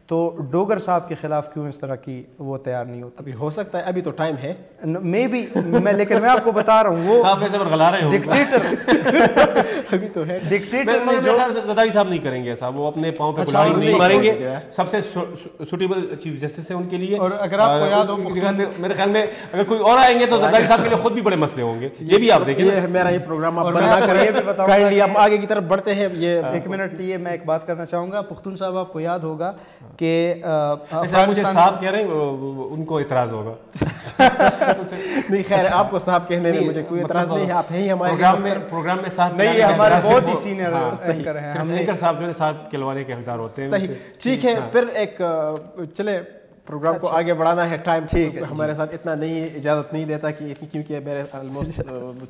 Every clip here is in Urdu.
تو ڈوگر صاحب کے خلاف کیوں اس طرح کی وہ تیار نہیں ہوتی؟ ابھی ہو سکتا ہے، ابھی تو ٹائم ہے، میں بھی لیکن میں آپ کو بتا رہا ہوں وہ ڈکٹیٹر ابھی تو ہے ڈکٹیٹر نے جو زرداری صاحب نہیں کریں گے صاحب، وہ اپنے پاؤں پہ کلاڑی نہیں ماریں گے، سب سے سوٹیبل چیف جسٹس ہے ان کے لیے. اور اگر آپ کو یاد ہو میرے خیال میں اگر کوئی اور آئیں گے تو زرداری صاحب کے لیے خود بھی بڑے مسئلے ہوں گے. یہ بھی آپ دیکھیں، یہ میرا یہ پروگرام آپ بند نہ کریں، کائنڈلی ہم آگے کی طرف بڑھتے ہیں. یہ ایک منٹ یہ میں ایک بات کرنا چاہوں گا. پختون صاحب آپ کو یاد ہوگا کہ مجھے صاحب کہہ رہے ہیں ان کو اعتراض ہوگا. نہیں خیر، آپ کو صاحب کہنے میں مجھے کوئی اعتراض نہیں ہے، آپ ہیں ہی ہمارے پروگرام میں صاحب نہیں، ہمارے بہت ہی سینئر اینکر ہیں. صرف اینکر صاحب جو ہے صاحب کہلوانے کے حقدار ہوتے ہیں. صحیح، ٹھیک ہے. پھر ایک چلے پروگرام کو آگے بڑھانا ہے، ٹائم ہمارے ساتھ اتنا نہیں، اجازت نہیں دیتا کہ کیونکہ میرے آلموسٹ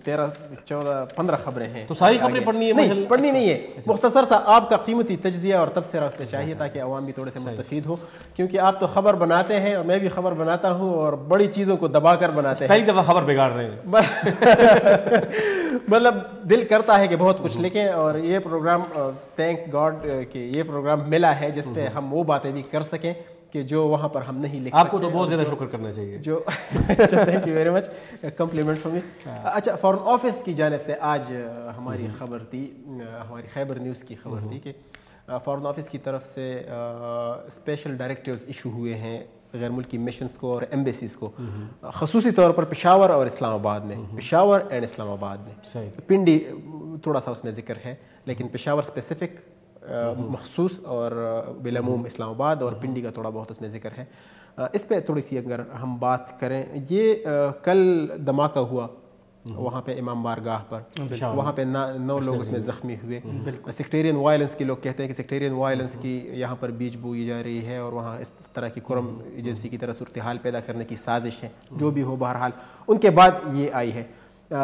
13 14 15 خبریں ہیں. تو ساری خبریں پڑھنی ہے؟ نہیں پڑھنی نہیں ہے، مختصر سا آپ کا قیمتی تجزیہ اور تبصرہ پہ چاہیے تاکہ عوام بھی تھوڑے سے مستفید ہو، کیونکہ آپ تو خبر بناتے ہیں اور میں بھی خبر بناتا ہوں اور بڑی چیزوں کو دبا کر بناتے ہیں. پہلی دفعہ خبر بگاڑ رہے ہیں. مطلب دل کرتا ہے کہ بہت کچھ لکھیں، اور یہ پروگرام تھینک گاڈ کہ یہ پروگرام ملا ہے جس پہ ہم وہ باتیں بھی کر سکیں کہ جو وہاں پر ہم نہیں لکھ سکتے. آپ کو تو بہت زیادہ شکر کرنا چاہیے. جو thank you very much, complement for me. اچھا، فارن آفس کی جانب سے آج ہماری خبر تھی، ہماری خیبر نیوز کی خبر تھی کہ فارن آفس کی طرف سے اسپیشل ڈائریکٹیوز ایشو ہوئے ہیں غیر ملکی مشنز کو اور ایمبیسیز کو، خصوصی طور پر پشاور اور اسلام آباد میں. پشاور اینڈ اسلام آباد میں، پنڈی تھوڑا سا اس میں ذکر ہے لیکن پشاور اسپیسیفک مخصوص، اور بالعموم اسلام آباد اور پنڈی کا تھوڑا بہت اس میں ذکر ہے. اس پہ تھوڑی سی اگر ہم بات کریں، یہ کل دھماکہ ہوا وہاں پہ امام بارگاہ پر، وہاں پہ 9 لوگ اس میں زخمی ہوئے. سیکٹیرین وائلنس کی لوگ کہتے ہیں کہ سیکٹیرین وائلنس کی یہاں پر بیج بوئی جا رہی ہے اور وہاں اس طرح کی کرم ایجنسی کی طرح صورتحال پیدا کرنے کی سازش ہے. جو بھی ہو، بہرحال ان کے بعد یہ آئی ہے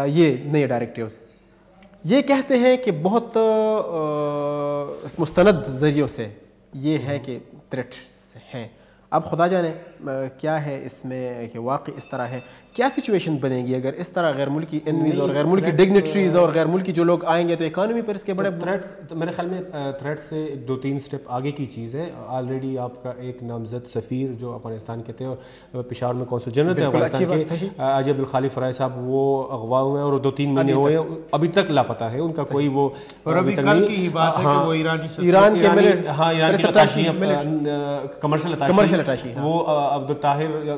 یہ نئے ڈائریکٹیوز. یہ کہتے ہیں کہ بہت مستند ذریعوں سے یہ ہے کہ تھریٹس ہیں. اب خدا جانے کیا ہے اس میں کہ واقعی اس طرح ہے. کیا سچویشن بنے گی اگر اس طرح غیر ملکی انویز اور غیر ملکی ڈگنیٹریز اور غیر ملکی جو لوگ آئیں گے تو اکانومی پر اس کے بڑے تھریٹ. میرے خیال میں تھریٹ سے 2-3 اسٹیپ آگے کی چیز ہے. آلریڈی آپ کا ایک نامزد سفیر جو افغانستان کے تھے اور پشاور میں قونصل جنرل تھے افغانستان کے، عجیب الخالق فرائی صاحب، وہ اغوا ہوئے ہیں اور 2-3 مہینے ہوئے ہیں، ابھی تک لاپتہ ہے. ان کا کوئی وہ، اور ابھی کل کی ہی بات ہے کہ وہ ایران کے کمرشل اٹاشی وہ عبد الطاہر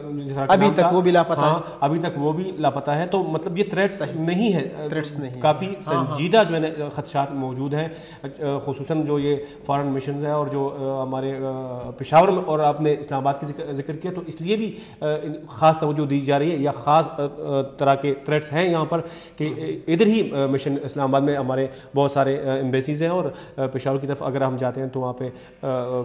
ابھی تک وہ بھی لاپتہ ہے. ابھی تک وہ بھی لاپتہ ہے. تو مطلب یہ تھریٹس نہیں ہے، کافی سنجیدہ جو ہے خدشات موجود ہیں، خصوصاً جو یہ فارن مشنز ہیں اور جو ہمارے پشاور میں اور آپ نے اسلام آباد کی ذکر کیا، تو اس لیے بھی خاص توجہ دی جا رہی ہے، یا خاص طرح کے تھریٹس ہیں یہاں پر کہ ادھر ہی مشن اسلام آباد میں ہمارے بہت سارے ایمبیسیز ہیں، اور پشاور کی طرف اگر ہم جاتے ہیں تو وہاں پہ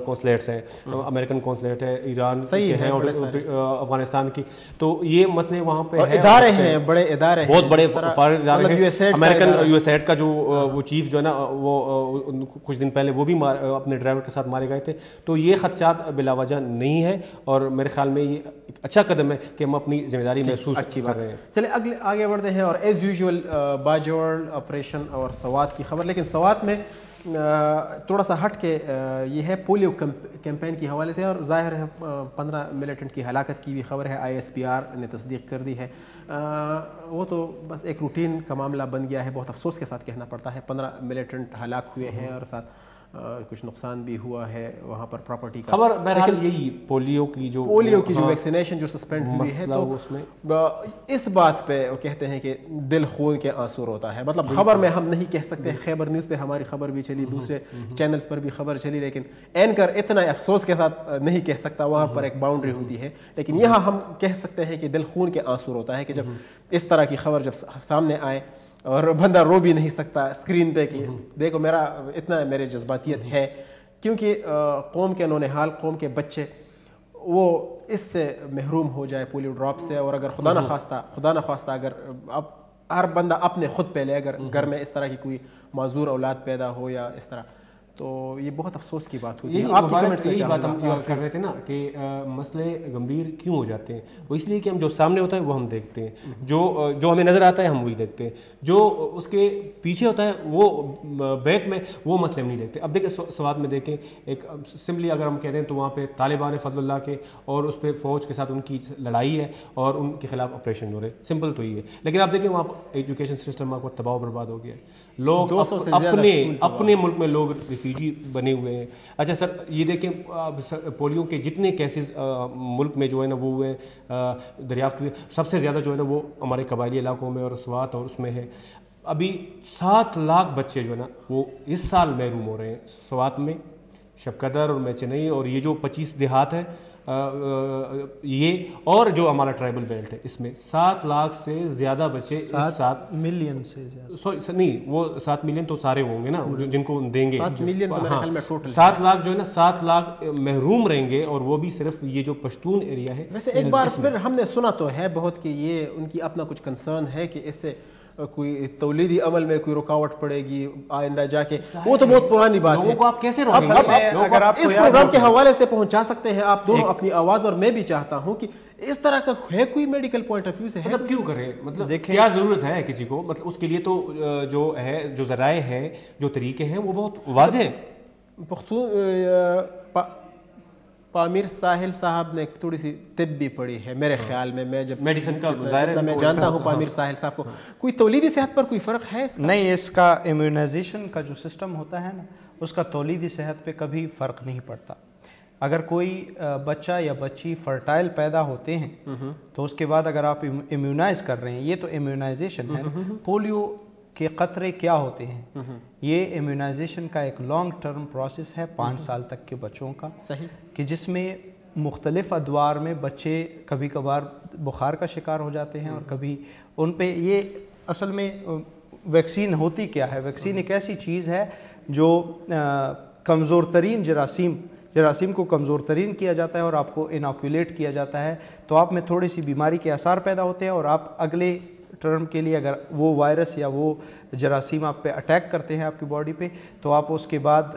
کونسلیٹس ہیں، امریکن کونسلیٹ ہے، ایران کے ہیں اور افغانستان کی. تو یہ مسئلے وہاں پہ ادارے ہیں، بڑے ادارے ہیں، بہت بڑے فارن ادارے ہیں. امریکن یو ایس ایڈ کا جو وہ چیف جو ہے نا، وہ کچھ دن پہلے وہ بھی اپنے ڈرائیور کے ساتھ مارے گئے تھے. تو یہ خدشات بلا وجہ نہیں ہے، اور میرے خیال میں یہ ایک اچھا قدم ہے کہ ہم اپنی ذمہ داری محسوس کر رہے ہیں. چلے آگے بڑھتے ہیں، اور ایز یوزول باجوڑ آپریشن اور سوات کی خبر. لیکن سوات میں تھوڑا سا ہٹ کے یہ ہے پولیو کیمپین کی حوالے سے، اور ظاہر ہے 15 ملیٹنٹ کی ہلاکت کی بھی خبر ہے. ISPR نے تصدیق کر دی ہے. وہ تو بس ایک روٹین کا معاملہ بن گیا ہے، بہت افسوس کے ساتھ کہنا پڑتا ہے. 15 ملیٹنٹ ہلاک ہوئے ہیں اور ساتھ کچھ نقصان بھی ہوا ہے وہاں پر پراپرٹی کا. خبر بہرحال یہی پولیو کی جو ویکسینیشن جو سسپینڈ ہوئی ہے، تو اس میں اس بات پہ وہ کہتے ہیں کہ دل خون کے آنسو روتا ہے. مطلب خبر میں ہم نہیں کہہ سکتے، خیبر نیوز پہ ہماری خبر بھی چلی، دوسرے چینلز پر بھی خبر چلی، لیکن اینکر اتنا افسوس کے ساتھ نہیں کہہ سکتا، وہاں پر ایک باؤنڈری ہوتی ہے. لیکن یہاں ہم کہہ سکتے ہیں کہ دل خون کے آنسو روتا ہے کہ جب اس طرح کی خبر جب سامنے آئے اور بندہ رو بھی نہیں سکتا اسکرین پہ کہ دیکھو میرا اتنا میرے جذباتیت ہے، کیونکہ قوم کے نونحال، قوم کے بچے وہ اس سے محروم ہو جائے پولیو ڈراپ سے. اور اگر خدا نخواستہ اگر اب ہر بندہ اپنے خود پہ لے، اگر گھر میں اس طرح کی کوئی معذور اولاد پیدا ہو یا اس طرح، تو یہ بہت افسوس کی بات ہوتی ہے. آپ کی کمنٹس میں یہی بات ہم کر رہے تھے نا کہ مسئلے گمبھیر کیوں ہو جاتے ہیں, وہ اس لیے کہ ہم جو سامنے ہوتا ہے وہ ہم دیکھتے ہیں, جو ہمیں نظر آتا ہے ہم وہی دیکھتے ہیں, جو اس کے پیچھے ہوتا ہے وہ بیک میں وہ مسئلے ہم نہیں دیکھتے. اب دیکھیں سوات میں دیکھیں, ایک سمپلی اگر ہم کہتے ہیں تو وہاں پہ طالبان فضل اللہ کے اور اس پہ فوج کے ساتھ ان کی لڑائی ہے اور ان کے خلاف آپریشن ہو رہے, سمپل تو یہ ہے. لیکن آپ دیکھیں وہاں ایجوکیشن سسٹم آپ کو تباہ و برباد ہو گیا ہے, لوگ اپنے ملک میں لوگ ریفیوجی بنے ہوئے ہیں. اچھا سر یہ دیکھیں پولیو کے جتنے کیسز ملک میں جو ہے نا وہ ہوئے دریافت ہوئے, سب سے زیادہ جو ہے نا وہ ہمارے قبائلی علاقوں میں اور سوات اور اس میں ہے. ابھی 7 لاکھ بچے جو ہے نا وہ اس سال محروم ہو رہے ہیں سوات میں, شب قدر اور میں چنئی اور یہ جو 25 دیہات ہے یہ اور جو ہمارا ٹرائبل بیلٹ ہے اس میں 7 لاکھ سے زیادہ بچے, 7 ملین سے زیادہ, سوری نہیں وہ 7 ملین تو سارے ہوں گے نا جن کو دیں گے, 7 ملین تو میرے خیال میں ٹوٹل 7 لاکھ جو ہے نا 7 لاکھ محروم رہیں گے, اور وہ بھی صرف یہ جو پشتون ایریا ہے. ویسے ایک بار پھر ہم نے سنا تو ہے بہت کہ یہ ان کی اپنا کچھ کنسرن ہے کہ اس سے کوئی تولیدی عمل میں کوئی رکاوٹ پڑے گی آئندہ جا کے, وہ تو بہت پرانی بات ہے. لوگوں کو آپ کیسے روکیں گے؟ اگر آپ اس پروگرام کے حوالے سے پہنچا سکتے ہیں آپ دونوں اپنی آواز, اور میں بھی چاہتا ہوں کہ اس طرح کا ہے کوئی میڈیکل پوائنٹ آف ویو سے ہے, مطلب کیوں کریں, مطلب کیا ضرورت ہے کسی کو, مطلب اس کے لیے تو جو ہے جو ذرائع ہیں جو طریقے ہیں وہ بہت واضح ہیں. پامیر ساحل صاحب نے تھوڑی سی طب بھی پڑھی ہے میرے خیال میں جب میڈیسن کا میں جانتا ہوں پامیر ساحل صاحب کو, کوئی تولیدی صحت پر کوئی فرق ہے؟ نہیں, اس کا امیونائزیشن کا جو سسٹم ہوتا ہے نا اس کا تولیدی صحت پہ کبھی فرق نہیں پڑتا. اگر کوئی بچہ یا بچی فرٹائل پیدا ہوتے ہیں تو اس کے بعد اگر آپ امیونائز کر رہے ہیں, یہ تو امیونائزیشن ہے. پولیو کے قطرے کیا ہوتے ہیں, یہ امیونائزیشن کا ایک لانگ ٹرم پروسیس ہے 5 سال تک کے بچوں کا, صحیح, کہ جس میں مختلف ادوار میں بچے کبھی کبھار بخار کا شکار ہو جاتے ہیں اور کبھی ان پہ یہ اصل میں ویکسین ہوتی کیا ہے. ویکسین ایک ایسی چیز ہے جو کمزور ترین جراثیم کو کمزور ترین کیا جاتا ہے اور آپ کو اناکولیٹ کیا جاتا ہے, تو آپ میں تھوڑی سی بیماری کے آثار پیدا ہوتے ہیں اور آپ اگلے ٹرم کے لیے اگر وہ وائرس یا وہ جراثیم آپ پہ اٹیک کرتے ہیں آپ کی باڈی پہ, تو آپ اس کے بعد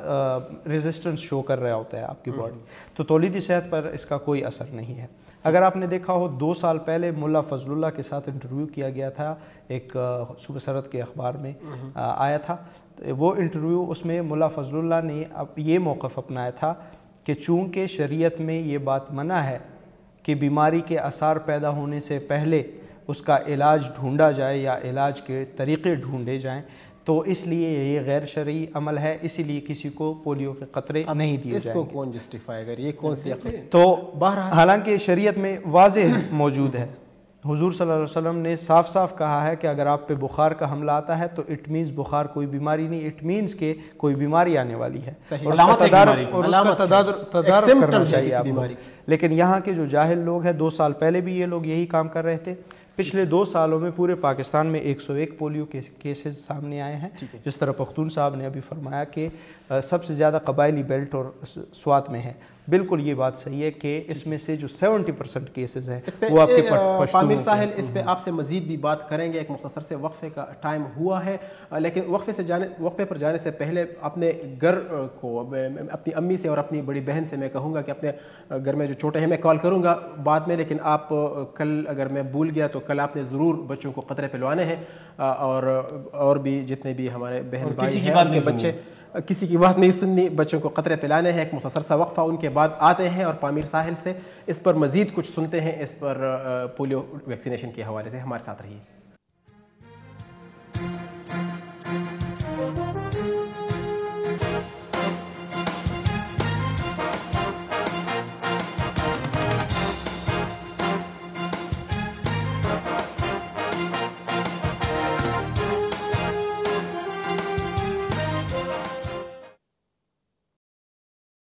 ریزسٹنس شو کر رہا ہوتا ہے آپ کی باڈی. تو تولیدی صحت پر اس کا کوئی اثر نہیں ہے. اگر آپ نے دیکھا ہو 2 سال پہلے ملا فضل اللہ کے ساتھ انٹرویو کیا گیا تھا, ایک صوبہ سرحد کے اخبار میں آیا تھا, وہ انٹرویو اس میں ملا فضل اللہ نے یہ موقف اپنایا تھا کہ چونکہ شریعت میں یہ بات منع ہے کہ بیماری کے آثار پیدا ہونے سے پہلے اس کا علاج ڈھونڈا جائے یا علاج کے طریقے ڈھونڈے جائیں, تو اس لیے یہ غیر شرعی عمل ہے, اسی لیے کسی کو پولیو کے قطرے نہیں دیے جائیں گے. اس کو کون جسٹیفائی کرے, یہ کون سی عقل؟ تو حالانکہ شریعت میں واضح موجود ہے, حضور صلی اللہ علیہ وسلم نے صاف صاف کہا ہے کہ اگر آپ پہ بخار کا حملہ آتا ہے تو اٹ مینز بخار کوئی بیماری نہیں, اٹ مینز کہ کوئی بیماری آنے والی ہے, اور اس کا تدارک کرنا چاہیے آپ کو. لیکن یہاں کے جو جاہل لوگ ہیں, 2 سال پہلے بھی یہ لوگ یہی کام کر رہے تھے. پچھلے 2 سالوں میں پورے پاکستان میں 101 پولیو کے کیسز سامنے آئے ہیں, جس طرح پختون صاحب نے ابھی فرمایا کہ سب سے زیادہ قبائلی بیلٹ اور سوات میں ہے. بالکل یہ بات صحیح ہے کہ اس میں سے جو 70% کیسز ہیں وہ آپ کے پامیر ساحل, اس پہ آپ سے مزید بھی بات کریں گے. ایک مختصر سے وقفے کا ٹائم ہوا ہے, لیکن وقفے پر جانے سے پہلے اپنے گھر کو اپنی امی سے اور اپنی بڑی بہن سے میں کہوں گا کہ اپنے گھر میں جو چھوٹے ہیں میں کال کروں گا بعد میں, لیکن آپ کل اگر میں بھول گیا تو کل آپ نے ضرور بچوں کو قطرے پلوانے ہیں, اور بھی جتنے بھی ہمارے بہن بھائی ہیں ان کے بچے, کسی کی بات نہیں سننی, بچوں کو قطرے پلانے ہیں. ایک مختصر سا وقفہ, ان کے بعد آتے ہیں اور پامیر ساحل سے اس پر مزید کچھ سنتے ہیں, اس پر پولیو ویکسینیشن کے حوالے سے. ہمارے ساتھ رہیے.